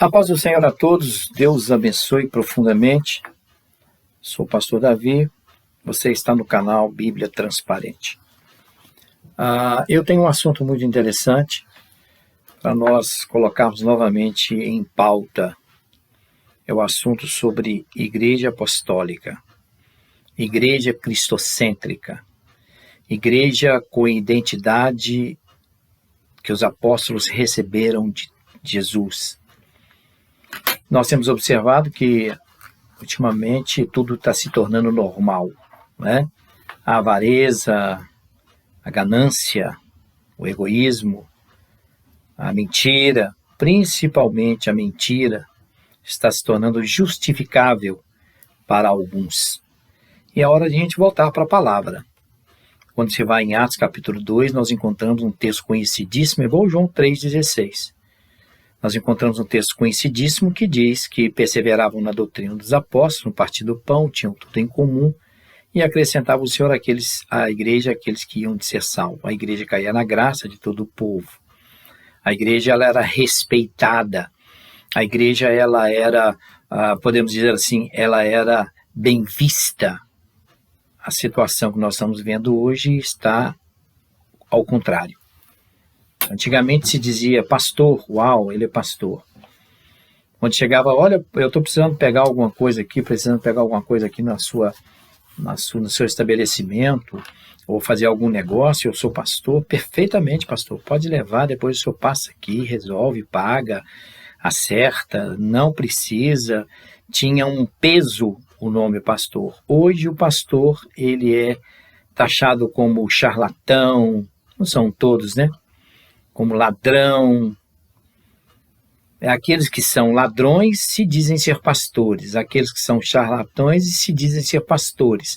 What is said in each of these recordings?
A paz do Senhor a todos, Deus os abençoe profundamente. Sou o pastor Davi, você está no canal Bíblia Transparente. Eu tenho um assunto muito interessante para nós colocarmos novamente em pauta. É o assunto sobre Igreja Apostólica, Igreja Cristocêntrica, Igreja com identidade que os apóstolos receberam de Jesus. Nós temos observado que, ultimamente, tudo está se tornando normal, né? A avareza, a ganância, o egoísmo, a mentira, principalmente a mentira, está se tornando justificável para alguns. E é hora de a gente voltar para a palavra. Quando você vai em Atos capítulo 2, nós encontramos um texto conhecidíssimo, igual João 3,16. Nós encontramos um texto conhecidíssimo que diz que perseveravam na doutrina dos apóstolos, no partir do pão, tinham tudo em comum, e acrescentava o Senhor à igreja aqueles que iam de ser salvos. A igreja caía na graça de todo o povo. A igreja ela era respeitada. A igreja ela era, podemos dizer assim, ela era bem vista. A situação que nós estamos vendo hoje está ao contrário. Antigamente se dizia pastor, uau, ele é pastor. Quando chegava, olha, eu estou precisando pegar alguma coisa aqui, no seu estabelecimento, ou fazer algum negócio, eu sou pastor, perfeitamente pastor, pode levar, depois o senhor passa aqui, resolve, paga, acerta, não precisa. Tinha um peso o nome pastor. Hoje o pastor, ele é taxado como charlatão, não são todos, né? Como ladrão. Aqueles que são ladrões se dizem ser pastores, aqueles que são charlatões se dizem ser pastores,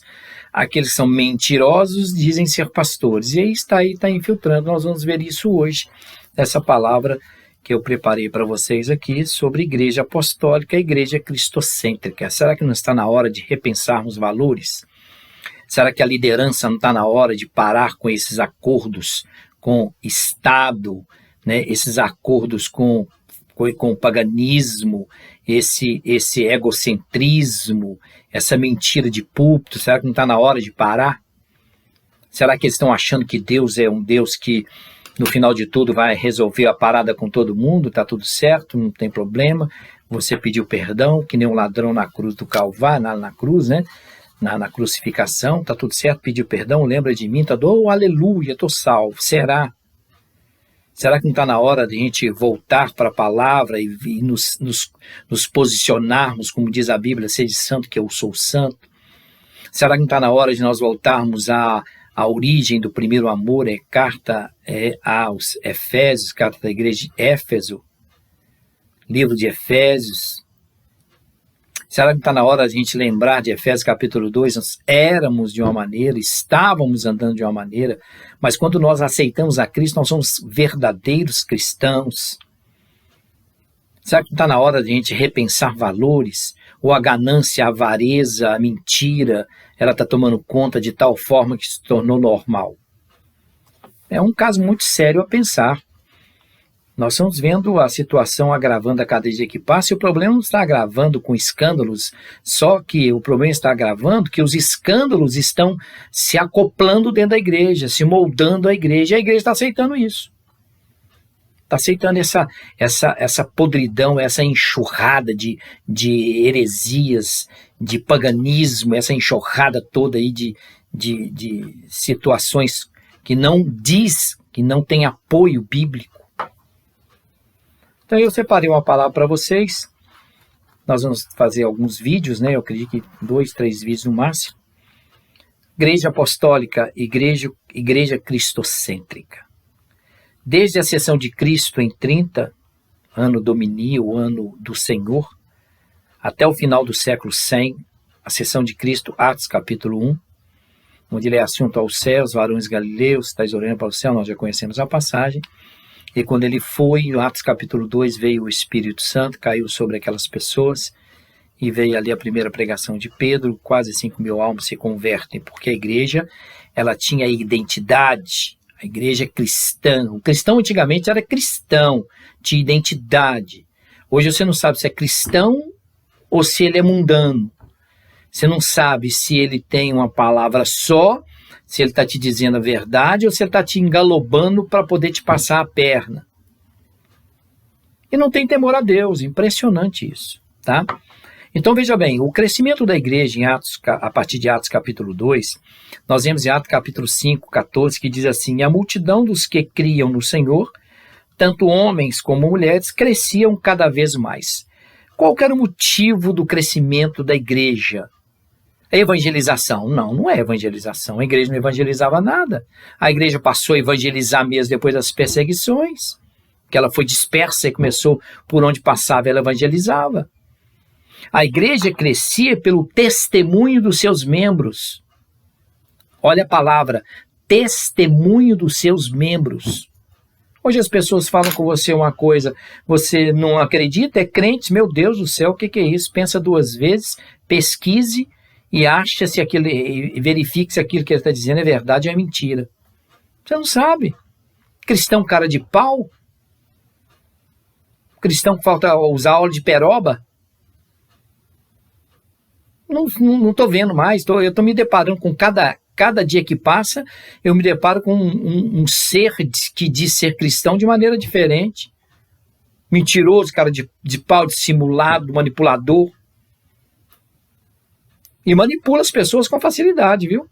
aqueles que são mentirosos dizem ser pastores, e aí está infiltrando. Nós vamos ver isso hoje, essa palavra que eu preparei para vocês aqui sobre Igreja Apostólica e Igreja Cristocêntrica. Será que não está na hora de repensarmos valores? Será que a liderança não está na hora de parar com esses acordos com Estado, né? Esses acordos com o paganismo, esse egocentrismo, essa mentira de púlpito? Será que não está na hora de parar? Será que eles estão achando que Deus é um Deus que, no final de tudo, vai resolver a parada com todo mundo? Está tudo certo, não tem problema, você pediu perdão, que nem um ladrão na cruz do Calvário, na cruz, né? Na crucificação, está tudo certo, pediu perdão, lembra de mim, aleluia, estou salvo. Será que não está na hora de a gente voltar para a palavra e nos posicionarmos, como diz a Bíblia, sede santo que eu sou santo? Será que não está na hora de nós voltarmos à origem do primeiro amor? Carta aos Efésios, carta da igreja de Éfeso, livro de Efésios. Será que está na hora de a gente lembrar de Efésios capítulo 2? Nós éramos de uma maneira, estávamos andando de uma maneira, mas quando nós aceitamos a Cristo, nós somos verdadeiros cristãos. Será que não está na hora de a gente repensar valores? Ou a ganância, a avareza, a mentira, ela está tomando conta de tal forma que se tornou normal? É um caso muito sério a pensar. Nós estamos vendo a situação agravando a cada dia que passa, e o problema não está agravando com escândalos, só que o problema está agravando que os escândalos estão se acoplando dentro da igreja, se moldando a igreja, e a igreja está aceitando isso. Está aceitando essa podridão, essa enxurrada de heresias, de paganismo, essa enxurrada toda aí de situações que não tem apoio bíblico. Então eu separei uma palavra para vocês. Nós vamos fazer alguns vídeos, né? Eu acredito que 2, 3 vídeos no máximo. Igreja Apostólica, Igreja Cristocêntrica. Desde a ascensão de Cristo em 30, ano domini, o ano do Senhor, até o final do século 100, a ascensão de Cristo, Atos capítulo 1, onde ele é assunto aos céus, varões galileus, estáis orando para o céu, nós já conhecemos a passagem. E quando ele foi, em Atos capítulo 2, veio o Espírito Santo, caiu sobre aquelas pessoas, e veio ali a primeira pregação de Pedro, quase 5.000 almas se convertem, porque a igreja, ela tinha identidade, a igreja cristã. O cristão antigamente era cristão, tinha identidade. Hoje você não sabe se é cristão ou se ele é mundano. Você não sabe se ele tem uma palavra só, se ele está te dizendo a verdade ou se ele está te engalobando para poder te passar a perna. E não tem temor a Deus, impressionante isso, tá? Então veja bem, o crescimento da igreja em Atos, a partir de Atos capítulo 2, nós vemos em Atos capítulo 5, 14, que diz assim: e a multidão dos que criam no Senhor, tanto homens como mulheres, cresciam cada vez mais. Qual que era o motivo do crescimento da igreja? A evangelização? Não, não é evangelização. A igreja não evangelizava nada. A igreja passou a evangelizar mesmo depois das perseguições, que ela foi dispersa e começou por onde passava, ela evangelizava. A igreja crescia pelo testemunho dos seus membros. Olha a palavra, testemunho dos seus membros. Hoje as pessoas falam com você uma coisa, você não acredita, é crente, meu Deus do céu, o que é isso? Pensa duas vezes, pesquise e acha se aquilo, verifique se aquilo que ele está dizendo é verdade ou é mentira. Você não sabe. Cristão cara de pau? Cristão que falta usar aula de peroba? Não estou vendo mais, eu estou me deparando com cada dia que passa, eu me deparo com um ser que diz ser cristão de maneira diferente. Mentiroso, cara de pau, dissimulado, manipulador. E manipula as pessoas com facilidade, viu?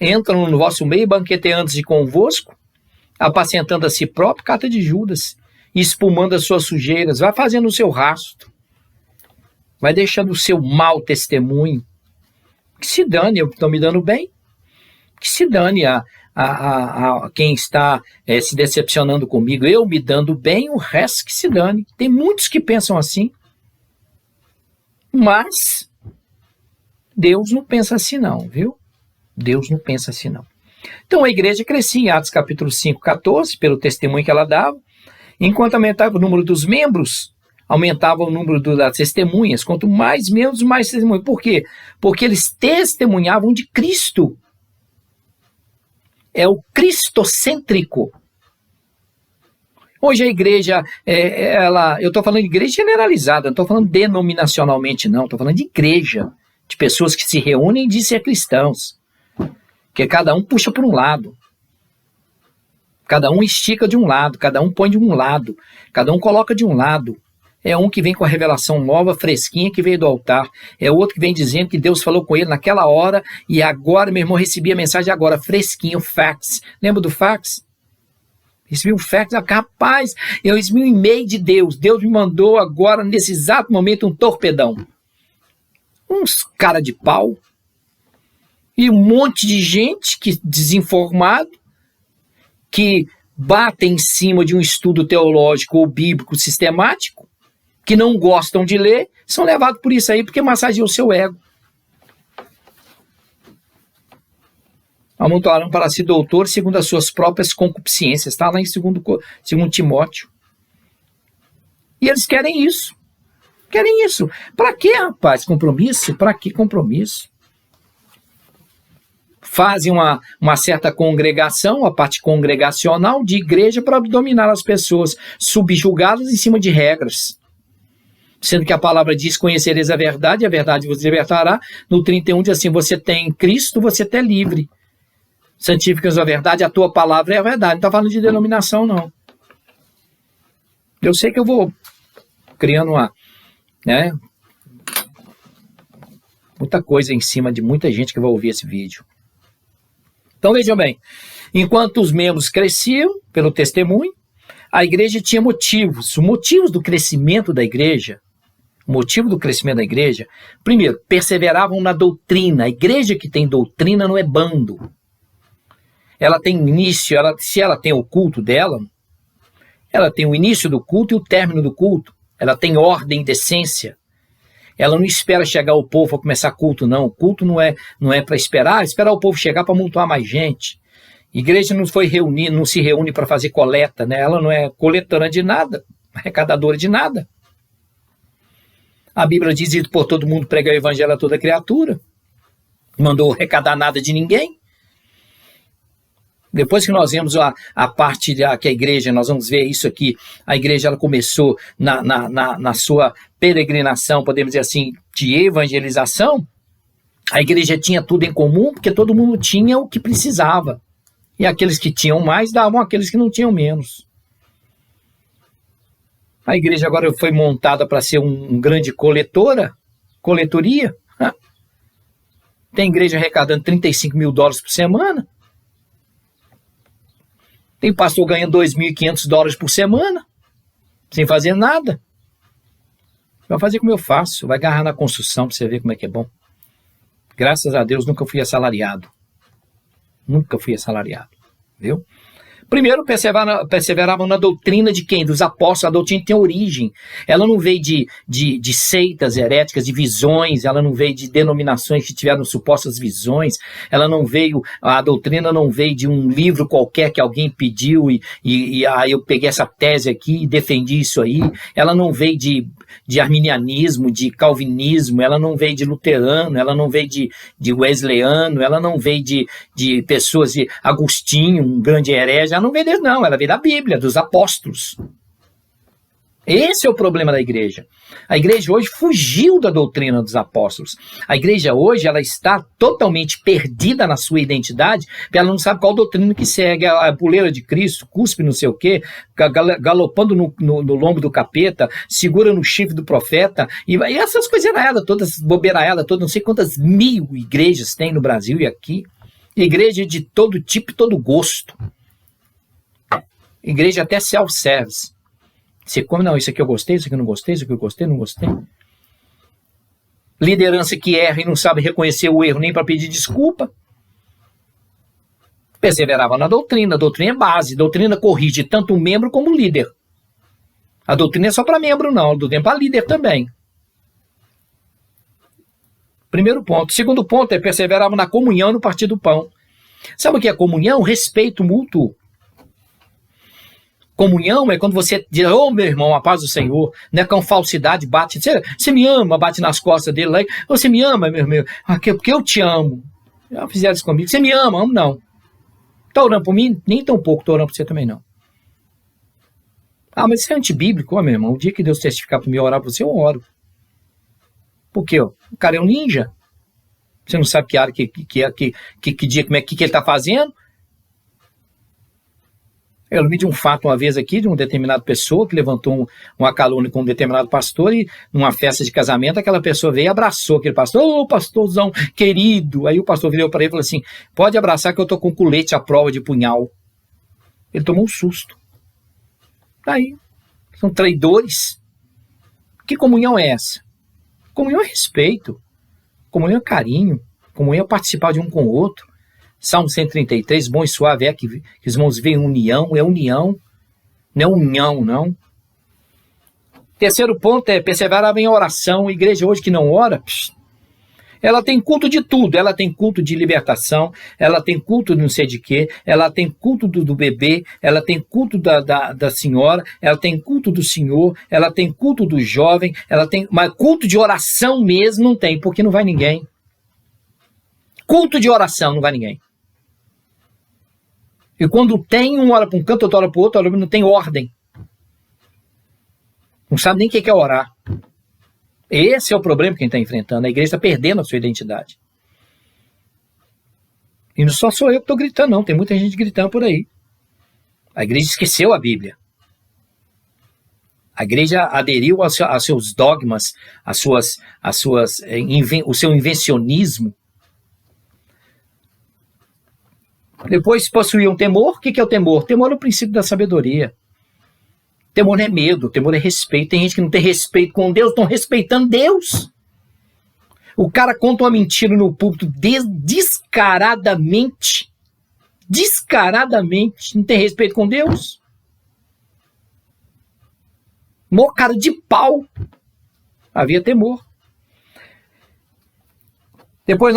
Entram no vosso meio, banqueteando-se convosco, apacentando a si próprio, cata de Judas, espumando as suas sujeiras, vai fazendo o seu rastro, vai deixando o seu mau testemunho. Que se dane, eu estou me dando bem. Que se dane a quem está se decepcionando comigo, eu me dando bem, o resto que se dane. Tem muitos que pensam assim. Mas Deus não pensa assim não, viu? Deus não pensa assim não. Então a igreja crescia em Atos capítulo 5, 14, pelo testemunho que ela dava, enquanto aumentava o número dos membros, aumentava o número das testemunhas. Quanto mais membros, mais testemunhas. Por quê? Porque eles testemunhavam de Cristo. É o cristocêntrico. Hoje a igreja, eu estou falando de igreja generalizada, não estou falando denominacionalmente não, estou falando de igreja, de pessoas que se reúnem e dizem ser cristãos. Que cada um puxa para um lado. Cada um estica de um lado, cada um põe de um lado, cada um coloca de um lado. É um que vem com a revelação nova, fresquinha, que veio do altar. É outro que vem dizendo que Deus falou com ele naquela hora e agora, meu irmão, recebi a mensagem agora, fresquinho, fax. Lembra do fax? Recebi um fax, rapaz, eu recebi um e-mail de Deus. Deus me mandou agora, nesse exato momento, um torpedão. Uns cara de pau. E um monte de gente desinformado, que bate em cima de um estudo teológico ou bíblico sistemático, que não gostam de ler, são levados por isso aí, porque massageia o seu ego. Amontoarão para si doutor segundo as suas próprias concupiscências. Está lá em 2 Timóteo. E eles querem isso. Querem isso. Para que, rapaz, compromisso? Para que compromisso? Fazem uma certa congregação, a parte congregacional de igreja para dominar as pessoas, subjugá-las em cima de regras. Sendo que a palavra diz, conhecereis a verdade vos libertará. No 31 diz assim, você tem Cristo, você é livre. Santificas a verdade, a tua palavra é a verdade. Não está falando de denominação, não. Eu sei que eu vou criando muita coisa em cima de muita gente que vai ouvir esse vídeo. Então vejam bem, enquanto os membros cresciam pelo testemunho, a igreja tinha motivos. Os motivos do crescimento da igreja, primeiro, perseveravam na doutrina. A igreja que tem doutrina não é bando. Ela tem início, se ela tem o culto dela, ela tem o início do culto e o término do culto. Ela tem ordem e decência. Ela não espera chegar o povo para começar culto, não. O culto não é para esperar o povo chegar para amontoar mais gente. A igreja não se reúne para fazer coleta, né? Ela não é coletora de nada, arrecadadora de nada. A Bíblia diz que por todo mundo pregar o evangelho a toda criatura. Não mandou arrecadar nada de ninguém. Depois que nós vemos a parte que a igreja, nós vamos ver isso aqui, a igreja ela começou na sua peregrinação, podemos dizer assim, de evangelização. A igreja tinha tudo em comum, porque todo mundo tinha o que precisava. E aqueles que tinham mais davam àqueles que não tinham menos. A igreja agora foi montada para ser um grande coletoria. Tem igreja arrecadando $35 mil por semana. Tem pastor ganhando $2.500 por semana, sem fazer nada. Vai fazer como eu faço, vai agarrar na construção para você ver como é que é bom. Graças a Deus nunca fui assalariado. Nunca fui assalariado, viu? Primeiro, perseveravam na doutrina de quem? Dos apóstolos. A doutrina tem origem. Ela não veio de seitas heréticas, de visões, ela não veio de denominações que tiveram supostas visões, a doutrina não veio de um livro qualquer que alguém pediu e aí eu peguei essa tese aqui e defendi isso aí. Ela não veio de arminianismo, de calvinismo, ela não veio de luterano, ela não veio de wesleyano, ela não veio de pessoas de Agostinho, um grande herege, ela não veio deles não, ela veio da Bíblia, dos apóstolos. Esse é o problema da igreja. A igreja hoje fugiu da doutrina dos apóstolos. A igreja hoje ela está totalmente perdida na sua identidade, porque ela não sabe qual doutrina que segue. A puleira de Cristo, cuspe não sei o quê, galopando no lombo do capeta, segura no chifre do profeta, e essas coisas erradas, todas bobeiradas, todas, não sei quantas mil igrejas tem no Brasil e aqui. Igreja de todo tipo e todo gosto. Igreja até self-service. Você come, não, isso aqui eu gostei, isso aqui eu não gostei, isso aqui eu gostei, não gostei. Liderança que erra e não sabe reconhecer o erro nem para pedir desculpa. Perseverava na doutrina. A doutrina é base. A doutrina corrige tanto o membro como o líder. A doutrina é só para membro, não. A doutrina é para líder também. Primeiro ponto. Segundo ponto é perseverava na comunhão e no partir do pão. Sabe o que é comunhão? Respeito mútuo. Comunhão é quando você diz, ô meu irmão, a paz do Senhor, não é com falsidade, bate, você me ama, bate nas costas dele lá, você me ama, meu irmão, porque eu te amo. Já fizeram isso comigo, você me ama, amo não. Tá orando por mim? Nem tão pouco, tô orando por você também não. Ah, mas isso é antibíblico, ó meu irmão, o dia que Deus testificar por mim orar por você, eu oro. Por quê? O cara é um ninja. Você não sabe que área, que dia, como é que ele tá fazendo? Eu lembro de um fato uma vez aqui, de uma determinada pessoa que levantou uma calúnia com um determinado pastor e numa festa de casamento aquela pessoa veio e abraçou aquele pastor. Ô, pastorzão querido! Aí o pastor virou para ele e falou assim, pode abraçar que eu tô com colete à prova de punhal. Ele tomou um susto. Aí, são traidores. Que comunhão é essa? Comunhão é respeito. Comunhão é carinho. Comunhão é participar de um com o outro. Salmo 133, bom e suave é que os irmãos veem união, é união, não é união, não. Terceiro ponto é perseverar em oração. A igreja hoje que não ora, ela tem culto de tudo, ela tem culto de libertação, ela tem culto de não sei de quê, ela tem culto do bebê, ela tem culto da senhora, ela tem culto do senhor, ela tem culto do jovem, mas culto de oração mesmo não tem, porque não vai ninguém. Culto de oração não vai ninguém. E quando tem, um ora para um canto, outro ora para o outro, não tem ordem. Não sabe nem o que é orar. Esse é o problema que a gente está enfrentando. A igreja está perdendo a sua identidade. E não só sou eu que estou gritando, não. Tem muita gente gritando por aí. A igreja esqueceu a Bíblia. A igreja aderiu aos seus dogmas, o seu invencionismo. Depois possuíam temor. O que é o temor? Temor é o princípio da sabedoria. Temor não é medo, temor é respeito. Tem gente que não tem respeito com Deus, estão respeitando Deus. O cara conta uma mentira no púlpito descaradamente, não tem respeito com Deus. Mó cara de pau. Havia temor. Depois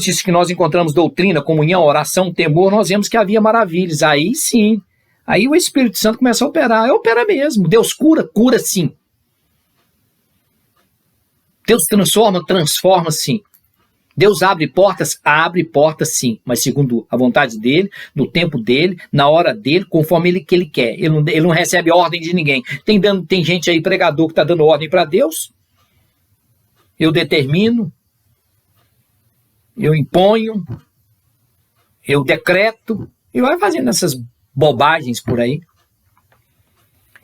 disso que nós encontramos doutrina, comunhão, oração, temor, nós vemos que havia maravilhas. Aí sim, aí o Espírito Santo começa a operar. Opera mesmo. Deus cura sim. Deus transforma sim. Deus abre portas sim, mas segundo a vontade dele, no tempo dele, na hora dele, conforme ele quer. Ele não recebe ordem de ninguém. Tem gente aí, pregador, que está dando ordem para Deus. Eu determino, eu imponho, eu decreto, e vai fazendo essas bobagens por aí.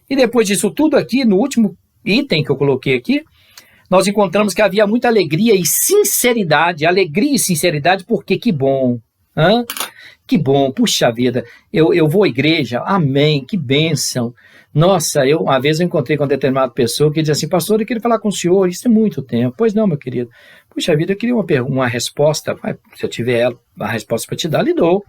E depois disso tudo aqui, no último item que eu coloquei aqui, nós encontramos que havia muita alegria e sinceridade, porque que bom, que bom, puxa vida, eu vou à igreja, amém, que bênção. Nossa, uma vez eu encontrei com uma determinada pessoa que dizia assim, pastor, eu queria falar com o senhor, isso tem muito tempo. Pois não, meu querido, puxa vida, eu queria uma resposta, se eu tiver a resposta para te dar, lhe dou.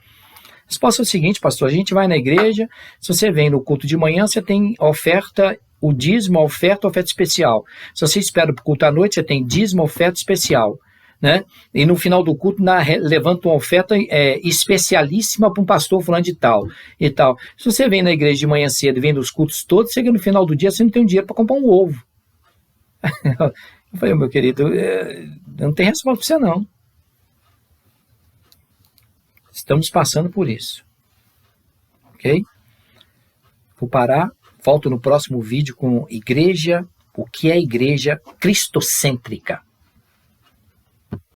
A resposta é o seguinte, pastor, a gente vai na igreja, se você vem no culto de manhã, você tem oferta, o dízimo, oferta especial. Se você espera para o culto à noite, você tem dízimo, oferta especial. Né? E no final do culto, levanta uma oferta especialíssima para um pastor fulano de tal e tal. Se você vem na igreja de manhã cedo, vem dos cultos todos, chega no final do dia, você não tem dinheiro para comprar um ovo. Eu falei, meu querido, eu não tenho resposta para você não. Estamos passando por isso. Ok? Vou parar. Volto no próximo vídeo com igreja, o que é igreja cristocêntrica.